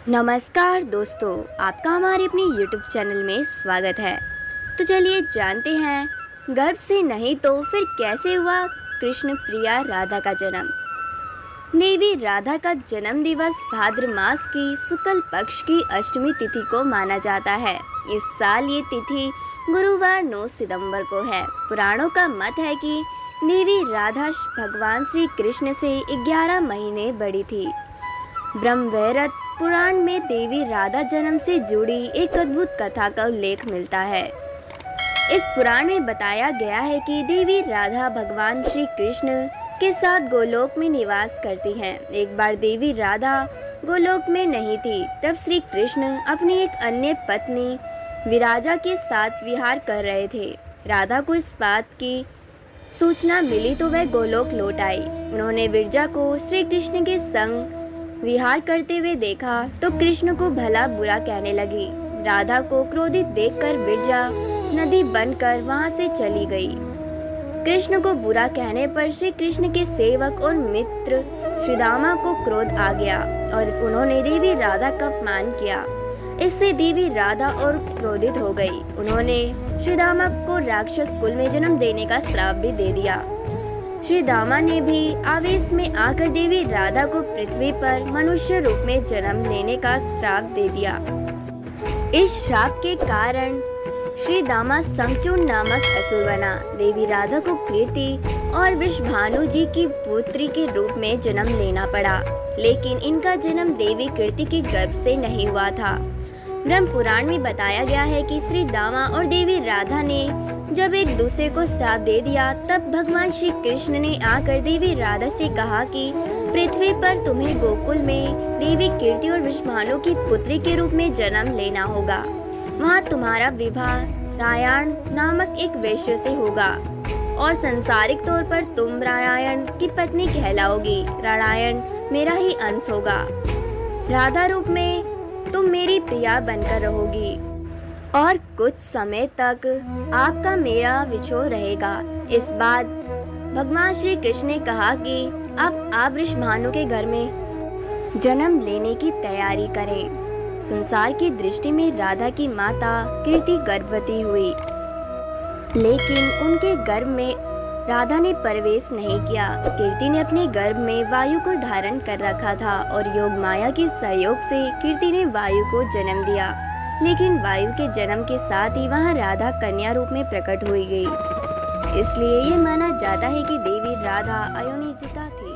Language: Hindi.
नमस्कार दोस्तों, आपका हमारे अपने YouTube चैनल में स्वागत है। तो चलिए जानते हैं, गर्भ से नहीं तो फिर कैसे हुआ कृष्ण प्रिया राधा का जन्म। देवी राधा का जन्म दिवस भाद्र मास की शुक्ल पक्ष की अष्टमी तिथि को माना जाता है। इस साल ये तिथि गुरुवार 9 सितंबर को है। पुराणों का मत है कि देवी राधा भगवान श्री कृष्ण से 11 महीने बड़ी थी। ब्रह्मवैवर्त पुराण में देवी राधा जन्म से जुड़ी एक अद्भुत कथा का उल्लेख मिलता है। इस पुराण में बताया गया है कि देवी राधा भगवान श्री कृष्ण के साथ गोलोक में निवास करती हैं। एक बार देवी राधा गोलोक में नहीं थी, तब श्री कृष्ण अपनी एक अन्य पत्नी विराजा के साथ विहार कर रहे थे। राधा को इस बात की सूचना मिली तो वह गोलोक लौट आई। उन्होंने विरजा को श्री कृष्ण के संग विहार करते हुए देखा तो कृष्ण को भला बुरा कहने लगी। राधा को क्रोधित देखकर विरजा नदी बनकर वहां से चली गई। कृष्ण को बुरा कहने पर श्री कृष्ण के सेवक और मित्र श्रीदामा को क्रोध आ गया और उन्होंने देवी राधा का अपमान किया। इससे देवी राधा और क्रोधित हो गई। उन्होंने श्रीदामा को राक्षस कुल में जन्म देने का श्राप भी दे दिया। श्री दामा ने भी आवेश में आकर देवी राधा को पृथ्वी पर मनुष्य रूप में जन्म लेने का श्राप दे दिया। इस श्राप के कारण श्री दामा शंखचूड़ नामक असुर बना। देवी राधा को कीर्ति और वृषभानु जी की पुत्री के रूप में जन्म लेना पड़ा, लेकिन इनका जन्म देवी कीर्ति के गर्भ से नहीं हुआ था। ब्रह्म पुराण में बताया गया है कि श्री दामा और देवी राधा ने जब एक दूसरे को श्राप दे दिया, तब भगवान श्री कृष्ण ने आकर देवी राधा से कहा कि पृथ्वी पर तुम्हें गोकुल में देवी कीर्ति और वृषभानु की पुत्री के रूप में जन्म लेना होगा। वहाँ तुम्हारा विवाह रायण नामक एक वैश्य से होगा और सांसारिक तौर पर तुम नारायण की पत्नी कहलाओगी। नारायण मेरा ही अंश होगा। राधा रूप में तुम मेरी प्रिया बनकर रहोगी और कुछ समय तक आपका मेरा विछोह रहेगा। इस बात भगवान श्री कृष्ण ने कहा कि अब आप वृषभानु के घर में जन्म लेने की तैयारी करें। संसार की दृष्टि में राधा की माता कीर्ति गर्भवती हुई, लेकिन उनके गर्भ में राधा ने प्रवेश नहीं किया। कीर्ति ने अपने गर्भ में वायु को धारण कर रखा था और योग माया के सहयोग से कीर्ति ने वायु को जन्म दिया, लेकिन वायु के जन्म के साथ ही वहां राधा कन्या रूप में प्रकट हो गई। इसलिए ये माना जाता है कि देवी राधा अयोनिजिता थी।